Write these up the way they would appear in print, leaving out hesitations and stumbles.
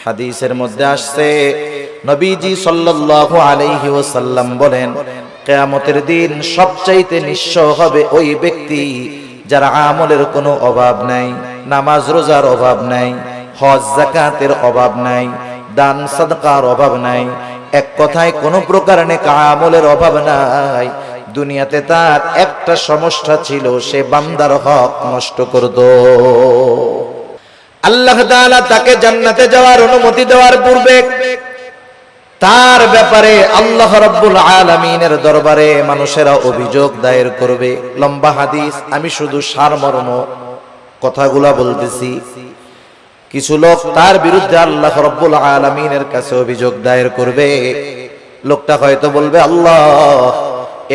হাদিসের মধ্যে আসছে নবীজি সাল্লাল্লাহু আলাইহি ওয়াসাল্লাম বলেন, কিয়ামতের দিন সবচাইতে নিঃস্ব হবে ওই ব্যক্তি যার আমলের কোনো অভাব নাই, নামাজ রোজার অভাব নাই, হজ যাকাতের অভাব নাই, দান সাদকার অভাব নাই, এক কথায় কোনো প্রকার নেক আমলের অভাব নাই। দুনিয়াতে তার একটা সমস্যা ছিল, সে বান্দার হক নষ্ট করত। আল্লাহ তাআলা তাকে জান্নাতে যাওয়ার অনুমতি দেওয়ার পূর্বে তার ব্যাপারে আল্লাহ রাব্বুল আলামিনের দরবারে মানুষেরা অভিযোগ দায়ের করবে। লম্বা হাদিস, আমি শুধু সারমর্ম কথাগুলা বলতেছি। কিছু লোক তার বিরুদ্ধে আল্লাহ রাব্বুল আলামিনের কাছে অভিযোগ দায়ের করবে। লোকটা হয়তো বলবে, আল্লাহ,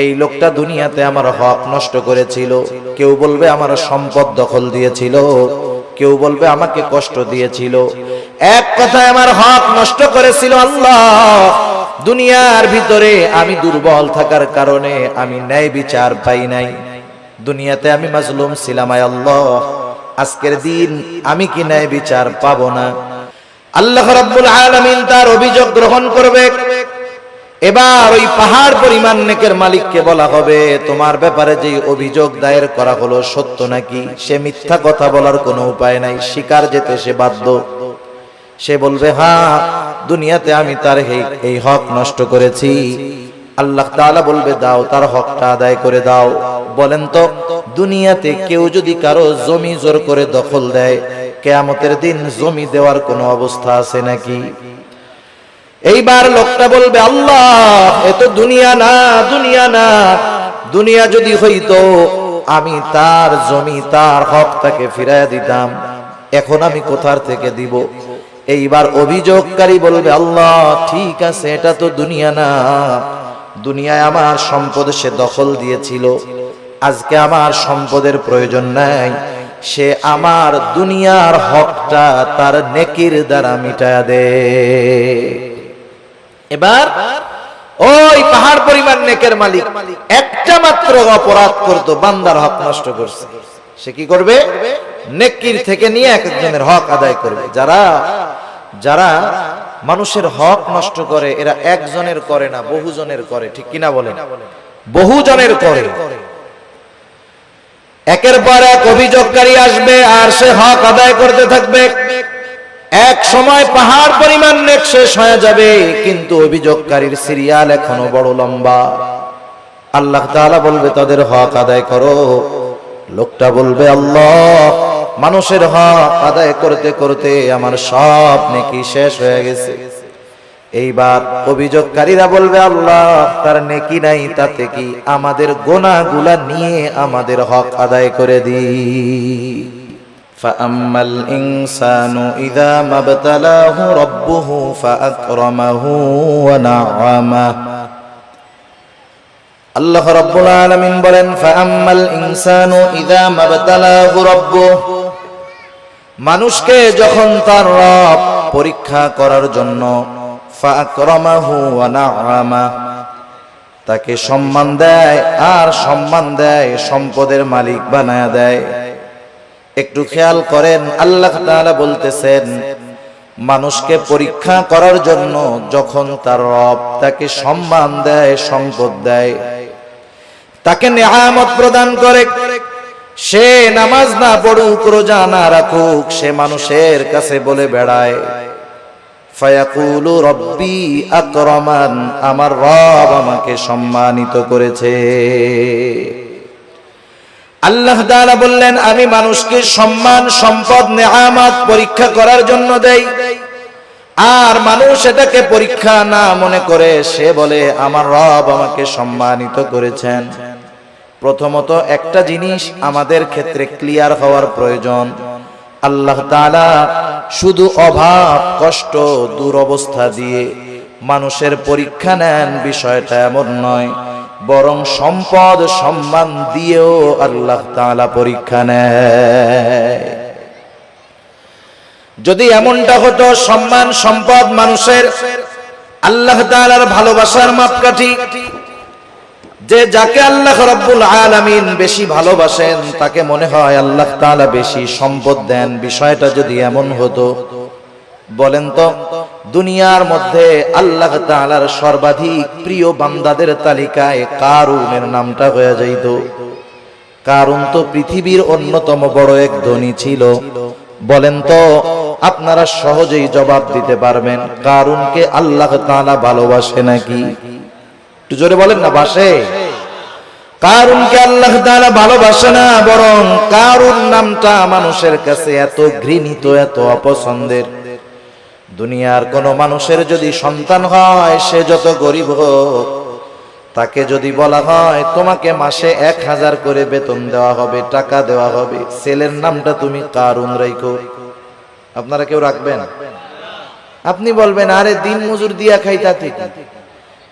এই লোকটা দুনিয়াতে আমার হক নষ্ট করেছিল। কেউ বলবে আমার সম্পদ দখল দিয়েছিল, কেউ বলবে আমাকে কষ্ট দিয়েছিল, এক কথায় আমার হক নষ্ট করেছিল। আল্লাহ, দুনিয়ার ভিতরে আমি দুর্বল থাকার কারণে আমি ন্যায় বিচার পাই নাই, দুনিয়াতে আমি মাজলুম ছিলাম। আল্লাহ, আজকের দিন আমি কি ন্যায় বিচার পাবো না? আল্লাহ রাব্বুল আলামিন তার অভিযোগ গ্রহণ করবে। এবার ওই পাহাড় পরিমাণ নেকের মালিককে বলা হবে, তোমার ব্যাপারে যে অভিযোগ দায়ের করা হলো সত্য নাকি? সে মিথ্যা কথা বলার কোনো উপায় নাই, স্বীকার যেতে সে বাধ্য। সে বলবে, হ্যাঁ, দুনিয়াতে আমি তার এই হক নষ্ট করেছি। আল্লাহ তাআলা বলবে, দাও, তার হকটা আদায় করে দাও। বলেন তো, দুনিয়াতে কেউ যদি কারো জমি জোর করে দখল দেয়, কিয়ামতের দিন জমি দেওয়ার কোনো অবস্থা আছে নাকি? এইবার লোকটা বলবে, আল্লাহ, এ তো দুনিয়া না, দুনিয়া না। দুনিয়া যদি হইতো আমি তার জমি, তার হক তাকে ফিরাইয়া দিতাম, এখন আমি কোথার থেকে দিব? এইবার অভিযোগকারী বলবে, আল্লাহ, ঠিক আছে, এটা তো দুনিয়া না। দুনিয়ায় আমার সম্পদ সে দখল দিয়েছিল, আজকে আমার সম্পদের প্রয়োজন নাই, সে আমার দুনিয়ার হকটা তার নেকির দ্বারা মিটায়া দে। এবার ওই পাহাড় পরিমাণ নেকের মালিক একটা মাত্র অপরাধ করত, বান্দার হক নষ্ট করছে। সে কি করবে? নেকির থেকে নিয়ে একজনের হক আদায় করবে। যারা মানুষের হক নষ্ট করে, এরা একজনের করে না, বহুজনের করে। ঠিক কিনা বলেন? বহুজনের করে। একের পর এক অভিযোগকারী আসবে আর সে হক আদায় করতে থাকবে। এক সময় পাহাড় পরিমাণ নেক শেষ হয়ে যাবে, কিন্তু অভিযোগকারীর সিরিয়াল এখনো বড় লম্বা। আল্লাহ তাআলা বলবে, তাদের হক আদায় করো। লোকটা বলবে, আল্লাহ, মানুষের হক আদায় করতে করতে আমার সব নেকি শেষ হয়ে গেছে। এইবার অভিযোগকারীরা বলবে, আল্লাহ, তার নেকি নাই, তাতে কি? আমাদের গুনাহগুলা নিয়ে আমাদের হক আদায় করে দিই। فأما الإنسان إذا ما ابتلاه ربه فأكرمه ونعمه। আল্লাহ রাব্বুল আলামিন বলেন, فأما الإنسان إذا ما ابتلاه ربه। মানুষকে যখন তার রব পরীক্ষা করার জন্য فأكرمه ونعمه, তাকে সম্মান দেয় আর সম্মান দেয়, সম্পদের মালিক বানায়া দেয়। একটু খেয়াল করেন, আল্লাহ তাআলা বলতেছেন, মানুষকে পরীক্ষা করার জন্য যখন তার রব তাকে সম্মান দেয়, সম্পদ দেয়, তাকে নিয়ামত প্রদান করে, সে নামাজ না পড়ুক, রোজা না রাখুক, সে মানুষের কাছে বলে বেড়ায়, ফায়াকুলু রব্বি আকরামান, আমার রব আমাকে সম্মানিত করেছে। আল্লাহ তাআলা বললেন, আমি মানুষকে সম্মান, সম্পদ, নিয়ামত পরীক্ষা করার জন্য দেই, আর মানুষ এটাকে পরীক্ষা না মনে করে সে বলে আমার রব আমাকে সম্মানিত করেছেন। প্রথমত একটা জিনিস আমাদের ক্ষেত্রে ক্লিয়ার হওয়ার প্রয়োজন, আল্লাহ তাআলা শুধু অভাব, কষ্ট, দুরবস্থা দিয়ে মানুষের পরীক্ষা নেন, বিষয়টা এমন নয়, বরং সম্পদ, সম্মান দিয়েও আল্লাহ তাআলা পরীক্ষা নেয়। যদি এমনটা হতো, সম্মান, সম্পদ মানুষের আল্লাহ তাআলার ভালোবাসার মাপকাঠি, যে যাকে আল্লাহ রাব্বুল আলামিন বেশি ভালোবাসেন তাকে মনে হয় আল্লাহ তাআলা বেশি সম্পদ দেন, বিষয়টা যদি এমন হতো, বলেন তো দুনিয়ার মধ্যে আল্লাহ তাআলার সর্বাধিক প্রিয় বান্দাদের তালিকায় কারুনের নামটা হয়ে যাইত। কারুন তো পৃথিবীর অন্যতম বড় এক ধনী ছিল। বলেন তো আপনারা সহজেই জবাব দিতে পারবেন কারুনকে আল্লাহ তাআলা ভালোবাসে নাকি? একটু জোরে বলেন না, বাসে? কারুনকে আল্লাহ তাআলা ভালোবাসে না, বরং কারুন নামটা মানুষের কাছে এত ঘৃণিত, এত অপছন্দের। দুনিয়ার কোন মানুষের যদি সন্তান হয়, সে যত গরিব হোক, তাকে যদি বলা হয় তোমাকে মাসে 1000 করে বেতন দেওয়া হবে, টাকা দেওয়া হবে, ছেলের নামটা তুমি কারুন রাখো, আপনারা কেউ রাখবেন? আপনি বলবেন আরে দিন মজুর দিয়া খাইতা ঠিক,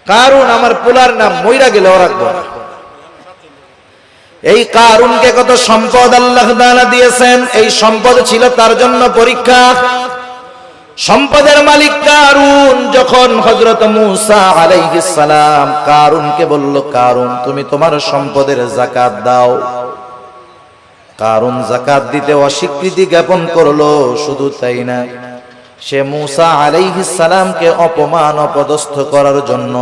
কারুন আমার পোলার নাম, মইরা গেলেও রাখবো না। এই কারুনকে কত সম্পদ আল্লাহ তাআলা দিয়েছেন, এই সম্পদ ছিল তার জন্য পরীক্ষা। সম্পদের মালিক কারুন যখন হযরত মূসা আলাইহিস সালাম কারুনকে বলল, কারুন তুমি তোমার সম্পদের যাকাত দাও। কারুন যাকাত দিতে অস্বীকৃতি জ্ঞাপন করলো। শুধু তাই না, সে মূসা আলাইহিস সালামকে অপমান অপদস্থ করার জন্য,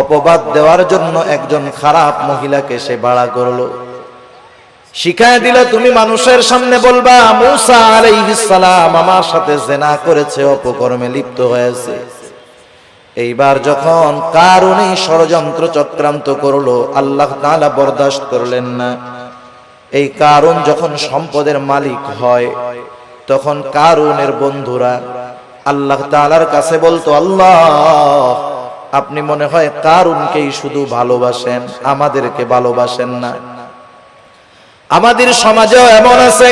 অপবাদ দেওয়ার জন্য একজন খারাপ মহিলাকে সে ভাড়া করলো। শিখায় দিল তুমি মানুষের সামনে বলবা মূসা আলাইহিস সালাম আমার সাথে জিনা করেছে, অপকর্মে লিপ্ত হয়েছে। এইবার যখন কারুন এই ষড়যন্ত্র চক্রান্ত করলো, আল্লাহ তাআলা বরদাস্ত করলেন না। এই কারুন যখন সম্পদের মালিক হয়, তখন কারুনের বন্ধুরা আল্লাহ তাআলার কাছে বলতো, আল্লাহ আপনি মনে হয় কারুনকেই শুধু ভালোবাসেন, আমাদেরকে ভালোবাসেন না। আমাদের সমাজেও এমন আছে,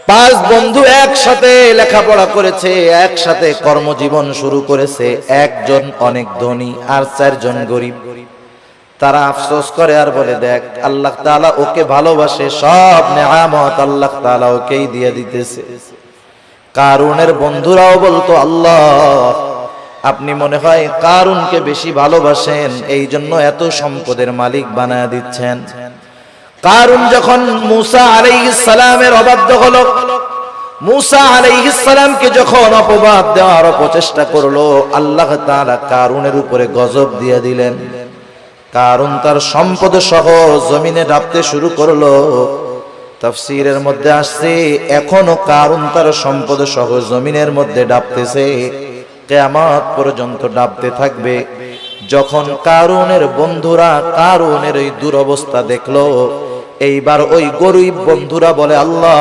5 বন্ধু একসাথে লেখাপড়া করেছে, একসাথে কর্মজীবন শুরু করেছে, একজন অনেক ধনী আর 4 জন গরিব। তারা আফসোস করে আর বলে দেখ আল্লাহ তাআলা ওকে ভালোবাসে, সব নেয়ামত আল্লাহ তাআলা ওকেই দিয়ে দিতেছে। কারুনের বন্ধুরাও বলতো, আল্লাহ আপনি মনে হয় কারুনকে বেশি ভালোবাসেন, এই জন্য এত সম্পদের মালিক বানায় দিচ্ছেন। কারুন যখন মূসা আলাইহিস সালামের অবাধ্য হলো, মূসা আলাইহিস সালামকে যখন অপবাদ দেওয়ার প্রচেষ্টা করলো, আল্লাহ তাআলা কারুনের উপরে গজব দিয়ে দিলেন। কারুন তার সম্পদ সহ জমিনে ডাবতে শুরু করলো। তাফসীরের মধ্যে আসছে এখনো কারুন তার সম্পদ সহ জমিনের মধ্যে ডাবতেছে, কিয়ামত পর্যন্ত ডাবতে থাকবে। যখন কারুনের বন্ধুরা কারুনের এই দুরবস্থা দেখলো, এইবার ওই গরিব বন্ধুরা বলে, আল্লাহ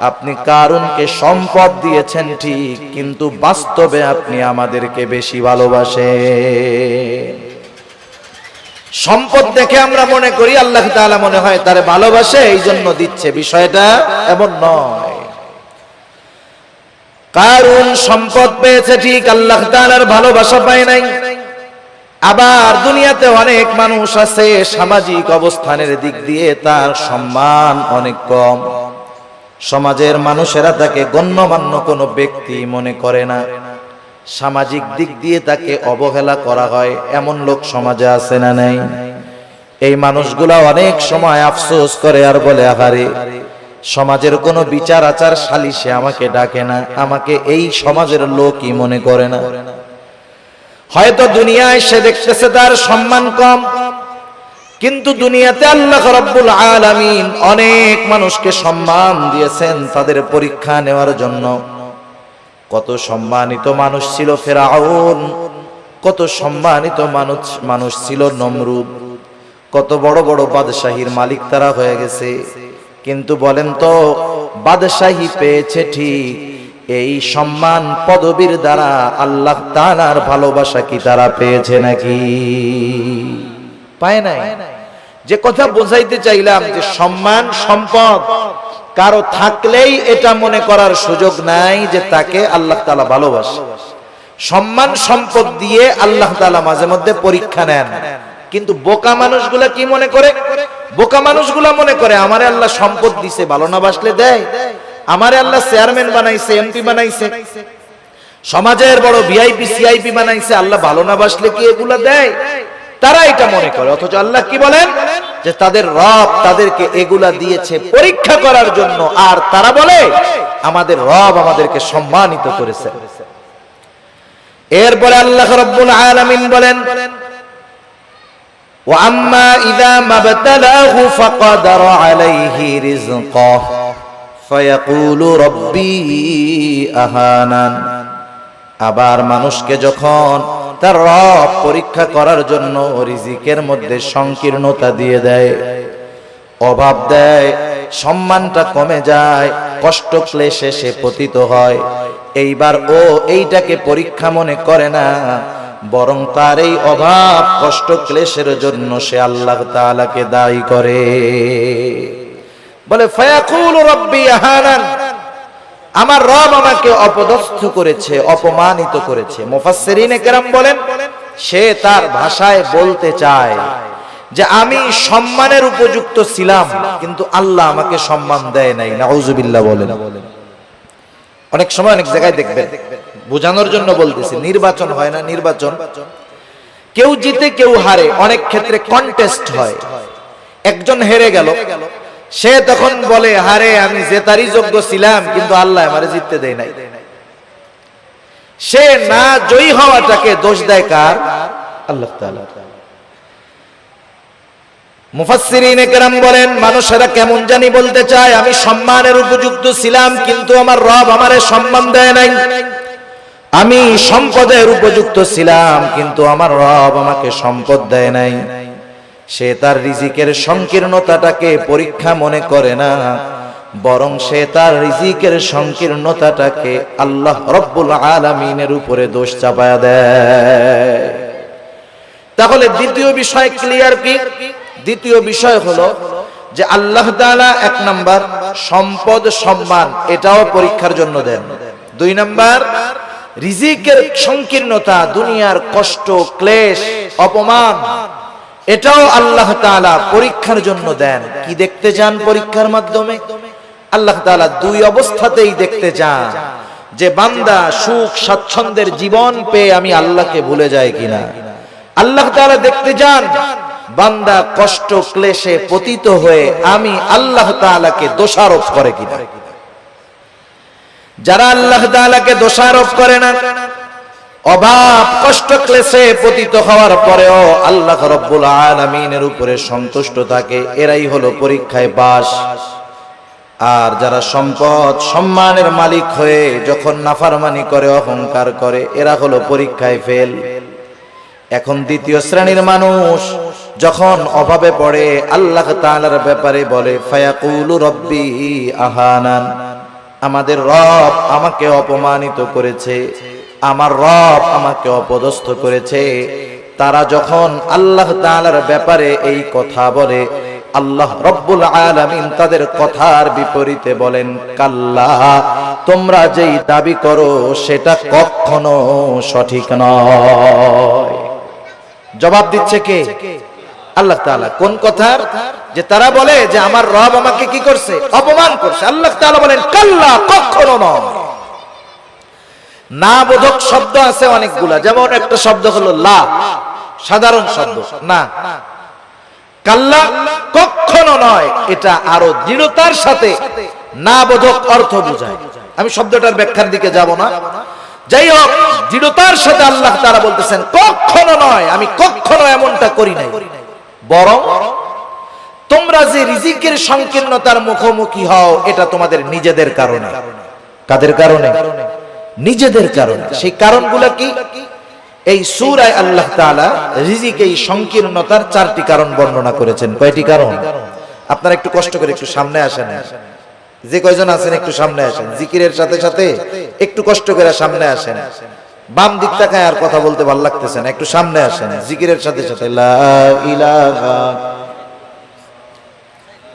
আপনি কারুনকে সম্পদ দিয়েছেন ঠিক, কিন্তু বাস্তবে আপনি আমাদেরকে বেশি ভালোবাসেন। সম্পদ দেখে আমরা মনে করি আল্লাহ তাআলা মনে হয় তারে ভালোবাসে, এই জন্য দিচ্ছে, বিষয়টা এমন নয়। কারুন সম্পদ পেয়েছে ঠিক, আল্লাহ তাআলার ভালোবাসা পায় নাই। আবার দুনিয়াতে অনেক মানুষ আছে সামাজিক অবস্থানের দিক দিয়ে তার সম্মান অনেক কম, সমাজের মানুষেরা তাকে গণ্যমান্য কোনো ব্যক্তি মনে করে না, সামাজিক দিক দিয়ে তাকে অবহেলা করা হয়, এমন লোক সমাজে আছে না নাই? এই মানুষগুলা অনেক সময় আফসোস করে আর বলে, আহারে সমাজের কোনো বিচার আচার সালিশে আমাকে ডাকে না, আমাকে এই সমাজের লোকই মনে করে না। হয়তো দুনিয়ায় সে দেখতেছে তার সম্মান কম, কিন্তু দুনিয়াতে আল্লাহ রাব্বুল আলামিন অনেক মানুষকে সম্মান দিয়েছেন তাদের পরীক্ষা নেওয়ার জন্য। কত সম্মানিত মানুষ ছিল ফেরাউন, কত সম্মানিত মানুষ ছিল নমরুদ, কত বড় বড় বাদশাহীর মালিক তারা হয়ে গেছে। কিন্তু বলেন তো বাদশাহী পেয়েছে ঠিক, এই সম্মান পদবীর দ্বারা আল্লাহ তাআলার ভালোবাসা কি তারা পেয়েছে নাকি? পায় নাই। যে কথা বোঝাইতে চাইলাম যে সম্মান সম্পদ কারো থাকলেই এটা মনে করার সুযোগ নাই যে তাকে আল্লাহ তাআলা ভালোবাসে। সম্মান সম্পদ দিয়ে আল্লাহ তাআলা মাঝে মধ্যে পরীক্ষা নেন, কিন্তু বোকা মানুষগুলা কি মনে করে? বোকা মানুষগুলা মনে করে আমারে আল্লাহ সম্পদ দিছে, ভালো না বাসলে দেয়। আমারে আল্লাহ চেয়ারম্যান বানাইছে, এমপি বানাইছে, সমাজের বড় ভিআইপি সিআইপি বানাইছে, আল্লাহ ভালো না বাসলে কি এগুলা দেয়? তারা এটা মনে করে। অথচ আল্লাহ কি বলেন যে তাদের রব তাদেরকে এগুলা দিয়েছে পরীক্ষা করার জন্য। আর তারা বলে আমাদের রব আমাদেরকে সম্মানিত করেছেন। এরপরে আল্লাহ রাব্বুল আলামিন বলেন, ওয়া আম্মা ইযা মাবতালাহু ফাকাদার আলাইহি রিজকাহু ফায়াকুলু রাব্বি আহানান। আবার মানুষকে যখন তার রব পরীক্ষা করার জন্য রিজিকের মধ্যে সংকীর্ণতা দিয়ে দেয়, অভাব দেয়, সম্মানটা কমে যায়, কষ্ট ক্লেশে সে পতিত হয়, এইবার ও এইটাকে পরীক্ষা মনে করে না, বরং তার এই অভাব কষ্ট ক্লেশের জন্য সে আল্লাহ তাআলাকে দায়ী করে। বলে ফায়াকুলু রাব্বি আহানান, আমার রব আমাকে অপদস্থ করেছে, অপমানিত করেছে। মুফাসসিরিনে কেরাম বলেন, সে তার ভাষায় বলতে চায় যে আমি সম্মানের উপযুক্ত ছিলাম, কিন্তু আল্লাহ আমাকে সম্মান দেয় নাই। নাউজুবিল্লাহ বলেন। অনেক সময় অনেক জায়গায় দেখবেন, বোঝানোর জন্য বলতেছি, নির্বাচন হয় না, নির্বাচন কেউ জিতে কেউ হারে, অনেক ক্ষেত্রে কন্টেস্ট হয়। একজন হেরে গেল, সে তখন বলে, হারে আমি জেতারই যোগ্য ছিলাম, কিন্তু আল্লাহ আমারে জিততে দেয় নাই। সে না জয়ী হওয়াটাকে দোষ দেয় কার? আল্লাহ তাআলা। মুফাসসিরিনে কেরাম বলেন, মানুষেরা কেমন জানি বলতে চায়, আমি সম্মানের উপযুক্ত ছিলাম, কিন্তু আমার রব আমারে সম্মান দেয় নাই। আমি সম্পদের উপযুক্ত ছিলাম, কিন্তু আমার রব আমাকে সম্পদ দেয় নাই। সে তার রিজিকের সংকীর্ণতাটাকে পরীক্ষা মনে করে না, বরং সে তার রিজিকের সংকীর্ণতাটাকে আল্লাহ রব্বুল আলামিনের উপরে দোষ চাপায়া দেয়। তাহলে দ্বিতীয় বিষয় ক্লিয়ার কি? দ্বিতীয় বিষয় হলো যে আল্লাহ তাআলা এক নাম্বার সম্পদ সম্মান এটাও পরীক্ষার জন্য দেন। দুই নাম্বার রিজিকের সংকীর্ণতা, দুনিয়ার কষ্ট ক্লেশ অপমান, এটাও আল্লাহ তাআলা পরীক্ষার জন্য দেন। কি দেখতে চান পরীক্ষার মাধ্যমে? আল্লাহ তাআলা দুই অবস্থাতেই দেখতে চান যে বান্দা সুখ স্বাচ্ছন্দ্যের জীবন পেয়ে আমি আল্লাহকে ভুলে যাই কিনা। আল্লাহ তাআলা দেখতে চান বান্দা কষ্ট ক্লেশে পতিত হয়ে আমি আল্লাহ তাআলাকে দোষারোপ করে কিনা। যারা আল্লাহ তাআলাকে দোষারোপ করে না, অভাব কষ্ট ক্লেশে পতিত হওয়ার পরেও আল্লাহ রাব্বুল আলামিনের উপরে সন্তুষ্ট থাকে, এরাই হলো পরীক্ষায় পাস। আর যারা সম্পদ সম্মানের মালিক হয়ে যখন নাফরমানি করে, অহংকার করে, এরা হলো পরীক্ষায় ফেল। এখন দ্বিতীয় শ্রেণীর মানুষ যখন অভাবে পড়ে আল্লাহ তাআলার ব্যাপারে বলে, ফায়াকুলু রাব্বি আহানান, আমাদের রব আমাকে অপমানিত করেছে, আমার রব আমাকে অপদস্থ করেছে। তারা যখন আল্লাহ তাআলার ব্যাপারে এই কথা বলে, আল্লাহ রব্বুল আলামিন তাদের কথার বিপরীতে বলেন, কাল্লা, তোমরা যেই দাবি করো সেটা কখনো সঠিক নয়। জবাব দিচ্ছে কে? আল্লাহ তাআলা। কোন কথার? যে তারা বলে যে আমার রব আমাকে কি করছে? অপমান করছে। আল্লাহ তাআলা বলেন, কাল্লা, কখনো নয়। না বোধক শব্দ আছে অনেকগুলা, যেমন একটা শব্দ হলো লা, সাধারণ শব্দ না। কাল্লা, কখনো নয়, এটা আরো দৃঢ়তার সাথে না বোধক অর্থ বোঝায়। আমি শব্দটার ব্যাখ্যার দিকে যাব না। যাই হোক, দৃঢ়তার সাথে আল্লাহ তাআলা বলতেছেন, কখনো নয়, আমি কখনো এমনটা করি নাই, বরং তোমরা যে রিজিকের সংকীর্ণতার মুখোমুখি হও এটা তোমাদের নিজেদের কারণে। কাদের কারণে? নিজেদের কারণে। সেই কারণগুলো কি? এই সূরায় আল্লাহ তাআলা রিজিক এই সংকীর্ণতার চারটি কারণ বর্ণনা করেছেন। কয়টি কারণ? আপনারা একটু কষ্ট করে একটু সামনে আসেন, যে কয়জন আছেন একটু সামনে আসেন, জিকিরের সাথে সাথে একটু কষ্ট করে সামনে আসেন। বাম দিক তাকায় আর কথা বলতে ভালো লাগতেছে না, একটু সামনে আসেন জিকিরের সাথে সাথে। লা ইলাহা।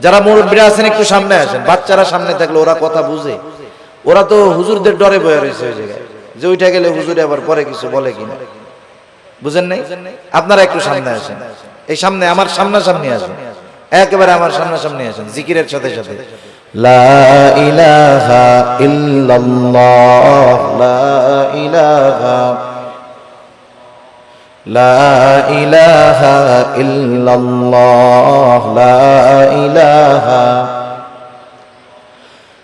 যারা মুরব্বিরা আছেন একটু সামনে আসেন। বাচ্চারা সামনে থাকলে ওরা কথা বুঝে, ওরা তো হুজুরদের ডরে বয়ে রয়েছে ওই জায়গায়, যে ওইটা গেলে হুজুরে আবার পরে কিছু বলে কিনা, বুঝেন নাই? আপনারা একটু সামনে আসেন, এই সামনে আমার সামনাসামনি আসেন, একেবারে আমার সামনাসামনি আসেন জিকিরের সাথে সাথে। লা ইলাহা ইল্লাল্লাহ, লা ইলাহা, লা ইলাহা ইল্লাল্লাহ, লা ইলাহা,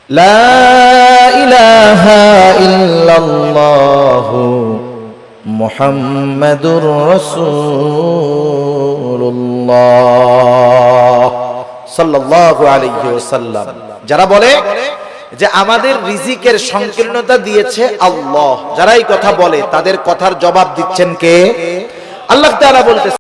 লা ইলাহা ইল্লাল্লাহু মুহাম্মাদুর রাসূলুল্লাহ সাল্লাল্লাহু আলাইহি ওয়াসাল্লাম। যারা বলে যে আমাদের রিজিকের সংকীর্ণতা দিয়েছে আল্লাহ, যারা এই কথা বলে তাদের কথার জবাব দিচ্ছেন কে? আল্লাহ তাআলা বলতেছেন